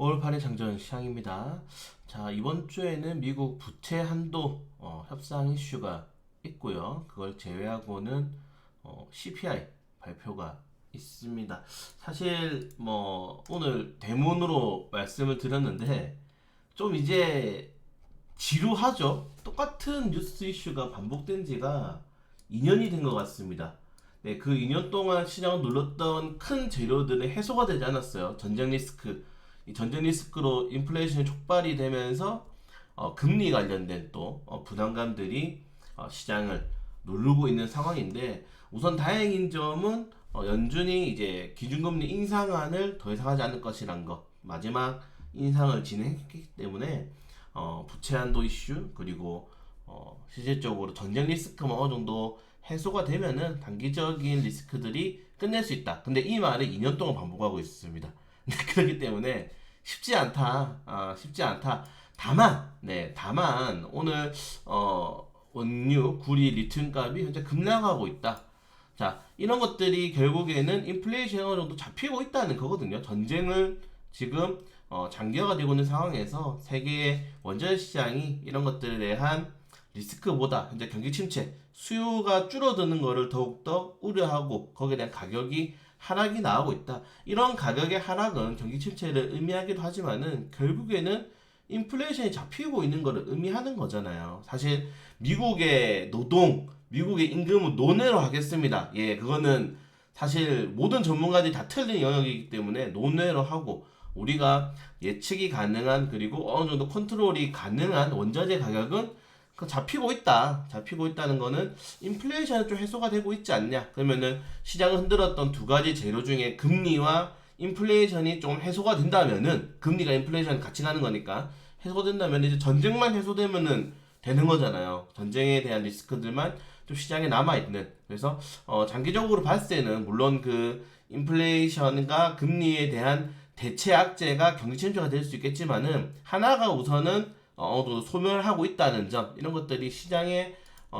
5월 8일 장전 시장입니다. 자, 이번 주에는 미국 부채 한도 협상 이슈가 있고요. 그걸 제외하고는 CPI 발표가 있습니다. 사실 뭐 오늘 대문으로 말씀을 드렸는데 좀 이제 지루하죠? 똑같은 뉴스 이슈가 반복된 지가 2년이 된 것 같습니다. 네, 그 2년 동안 시장을 눌렀던 큰 재료들은 해소가 되지 않았어요. 전쟁 리스크, 이 전쟁 리스크로 인플레이션이 촉발이 되면서 금리 관련된 또 부담감들이 시장을 누르고 있는 상황인데 우선 다행인 점은 연준이 이제 기준금리 인상안을 더 이상 하지 않을 것이란 것 마지막 인상을 진행했기 때문에 부채 한도 이슈 그리고 실질적으로 전쟁 리스크만 어느 정도 해소가 되면은 단기적인 리스크들이 끝낼 수 있다. 근데 이 말을 2년 동안 반복하고 있습니다. 그렇기 때문에 쉽지 않다. 쉽지 않다. 다만 오늘 원유, 구리, 리튬 값이 현재 급락하고 있다. 자, 이런 것들이 결국에는 인플레이션이 어느 정도 잡히고 있다는 거거든요. 전쟁을 지금 장기화가 되고 있는 상황에서 세계의 원자재 시장이 이런 것들에 대한 리스크보다 현재 경기 침체, 수요가 줄어드는 것을 더욱더 우려하고 거기에 대한 가격이 하락이 나오고 있다. 이런 가격의 하락은 경기 침체를 의미하기도 하지만은 결국에는 인플레이션이 잡히고 있는 것을 의미하는 거잖아요. 사실 미국의 노동, 미국의 임금은 논외로 하겠습니다. 예, 그거는 사실 모든 전문가들이 다 틀린 영역이기 때문에 논외로 하고 우리가 예측이 가능한 그리고 어느 정도 컨트롤이 가능한 원자재 가격은 잡히고 있다. 잡히고 있다는 거는 인플레이션이 좀 해소가 되고 있지 않냐. 그러면은 시장을 흔들었던 두 가지 재료 중에 금리와 인플레이션이 좀 해소가 된다면은 금리가 인플레이션 같이 가는 거니까 해소된다면 이제 전쟁만 해소되면은 되는 거잖아요. 전쟁에 대한 리스크들만 좀 시장에 남아 있는. 그래서 장기적으로 봤을 때는 물론 그 인플레이션과 금리에 대한 대체 악재가 경기 침체가 될 수 있겠지만은 하나가 우선은 어느 정도 소멸하고 있다는 점 이런 것들이 시장에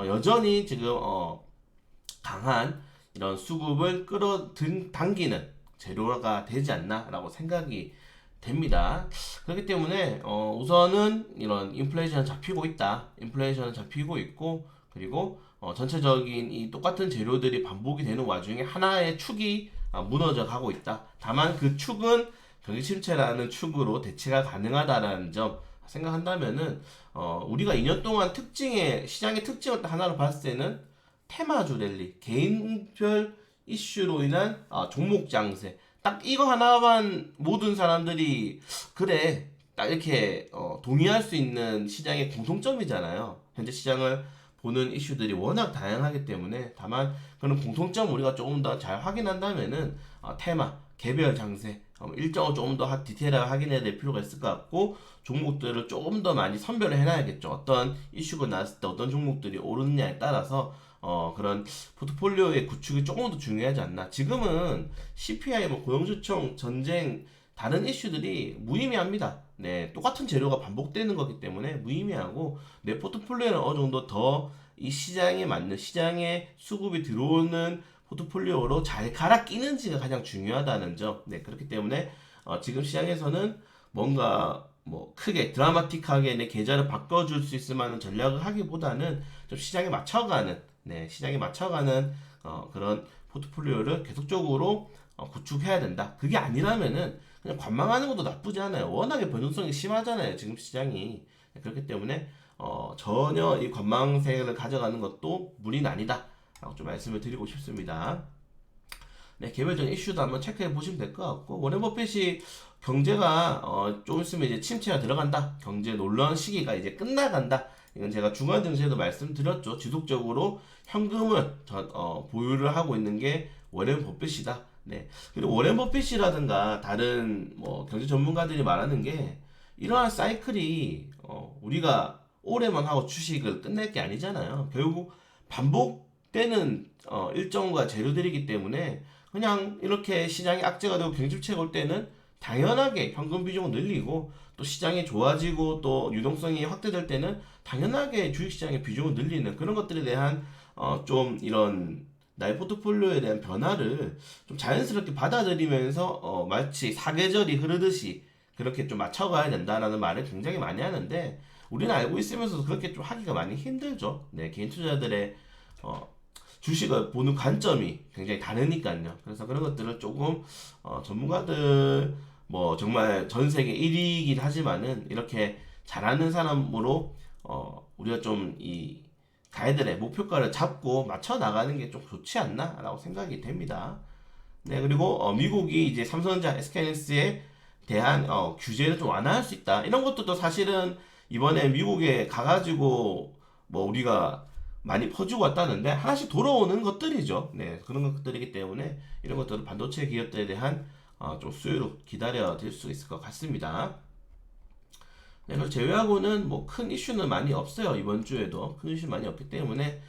여전히 지금 강한 이런 수급을 끌어당기는 재료가 되지 않나라고 생각이 됩니다. 그렇기 때문에 우선은 이런 인플레이션은 잡히고 있다. 인플레이션은 잡히고 있고 그리고 전체적인 이 똑같은 재료들이 반복이 되는 와중에 하나의 축이 무너져 가고 있다. 다만 그 축은 경기 침체라는 축으로 대체가 가능하다라는 점 생각한다면은 우리가 2년 동안 특징의 시장의 특징을 하나로 봤을 때는 테마주 랠리, 개인별 이슈로 인한 종목 장세. 딱 이거 하나만 모든 사람들이 그래 딱 이렇게 동의할 수 있는 시장의 공통점이잖아요. 현재 시장을 보는 이슈들이 워낙 다양하기 때문에 다만 그런 공통점 우리가 조금 더 잘 확인한다면은 테마, 개별 장세 일정을 조금 더 디테일하게 확인해야 될 필요가 있을 것 같고 종목들을 조금 더 많이 선별을 해놔야겠죠. 어떤 이슈가 나왔을 때 어떤 종목들이 오르느냐에 따라서 그런 포트폴리오의 구축이 조금 더 중요하지 않나. 지금은 CPI, 뭐 고용주총, 전쟁 다른 이슈들이 무의미합니다. 네, 똑같은 재료가 반복되는 거기 때문에 무의미하고 내 포트폴리오는 어느 정도 더 이 시장에 맞는 시장에 수급이 들어오는 포트폴리오로 잘 갈아 끼는지가 가장 중요하다는 점. 네, 그렇기 때문에 지금 시장에서는 뭔가 뭐 크게 드라마틱하게 내 계좌를 바꿔줄 수 있을 만한 전략을 하기보다는 좀 시장에 맞춰가는, 네, 시장에 맞춰가는 그런 포트폴리오를 계속적으로 구축해야 된다. 그게 아니라면은 그냥 관망하는 것도 나쁘지 않아요. 워낙에 변동성이 심하잖아요. 지금 시장이. 네, 그렇기 때문에 전혀 이 관망세를 가져가는 것도 무리는 아니다. 라고 좀 말씀을 드리고 싶습니다. 네, 개별적인 이슈도 한번 체크해 보시면 될 것 같고 워렌 버핏이 경제가 좀 있으면 이제 침체가 들어간다. 경제 놀라운 시기가 이제 끝나간다. 이건 제가 중간 증시에도 말씀드렸죠. 지속적으로 현금을 보유를 하고 있는 게 워렌 버핏이다. 네. 그리고 워렌 버핏이라든가 다른 뭐 경제 전문가들이 말하는 게 이러한 사이클이 우리가 올해만 하고 주식을 끝낼 게 아니잖아요. 결국 반복되는 일정과 재료들이기 때문에 그냥 이렇게 시장이 악재가 되고 경직체가 올 때는 당연하게 현금 비중을 늘리고 또 시장이 좋아지고 또 유동성이 확대될 때는 당연하게 주식시장의 비중을 늘리는 그런 것들에 대한 좀 이런 나의 포트폴리오에 대한 변화를 좀 자연스럽게 받아들이면서 마치 사계절이 흐르듯이 그렇게 좀 맞춰가야 된다라는 말을 굉장히 많이 하는데 우리는 알고 있으면서도 그렇게 좀 하기가 많이 힘들죠. 네, 개인 투자들의 주식을 보는 관점이 굉장히 다르니까요. 그래서 그런 것들을 조금 전문가들 뭐 정말 전 세계 1위이긴 하지만은 이렇게 잘하는 사람으로 우리가 좀 이 가이드의 목표가를 잡고 맞춰 나가는 게 좀 좋지 않나라고 생각이 됩니다. 네, 그리고 미국이 이제 삼성전자, SK하이닉스에 대한 규제를 좀 완화할 수 있다. 이런 것도 사실은 이번에 미국에 가가지고 뭐 우리가 많이 퍼주고 왔다는데 하나씩 돌아오는 것들이죠. 네, 그런 것들이기 때문에 이런 것들은 반도체 기업들에 대한 좀 수요로 기다려 질 수 있을 것 같습니다. 네, 그걸 제외하고는 뭐 큰 이슈는 많이 없어요. 이번 주에도 큰 이슈 많이 없기 때문에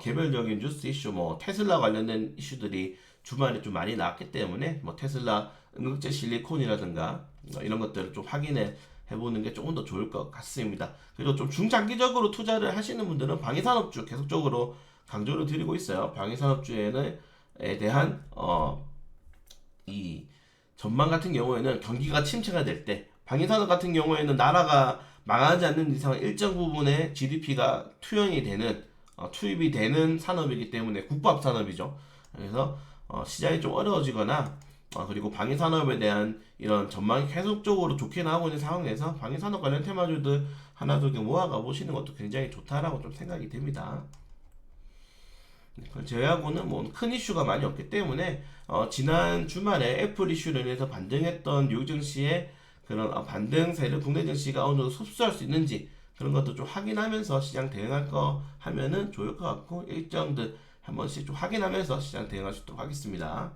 개별적인 뉴스 이슈, 뭐 테슬라 관련된 이슈들이 주말에 좀 많이 나왔기 때문에 뭐 테슬라 응급제 실리콘이라든가 이런 것들을 좀 확인해 해보는 게 조금 더 좋을 것 같습니다. 그리고 좀 중장기적으로 투자를 하시는 분들은 방위산업주 계속적으로 강조를 드리고 있어요. 방위산업주에는 에 대한 이 전망 같은 경우에는 경기가 침체가 될 때 방위산업 같은 경우에는 나라가 망하지 않는 이상 일정 부분의 GDP가 투영이 되는 투입이 되는 산업이기 때문에 국밥 산업이죠. 그래서 시장이 좀 어려워지거나 그리고 방위산업에 대한 이런 전망이 계속적으로 좋게 나오고 있는 상황에서 방위산업 관련 테마주들 하나 둘 모아가 보시는 것도 굉장히 좋다라고 좀 생각이 됩니다. 그걸 제외하고는 뭐 큰 이슈가 많이 없기 때문에 지난 주말에 애플 이슈로 인해서 반등했던 뉴욕 증시의 그런 반등세를 국내 증시가 어느 정도 흡수할 수 있는지 그런 것도 좀 확인하면서 시장 대응할 거 하면은 좋을 것 같고 일정들 한 번씩 좀 확인하면서 시장 대응할 수 있도록 하겠습니다.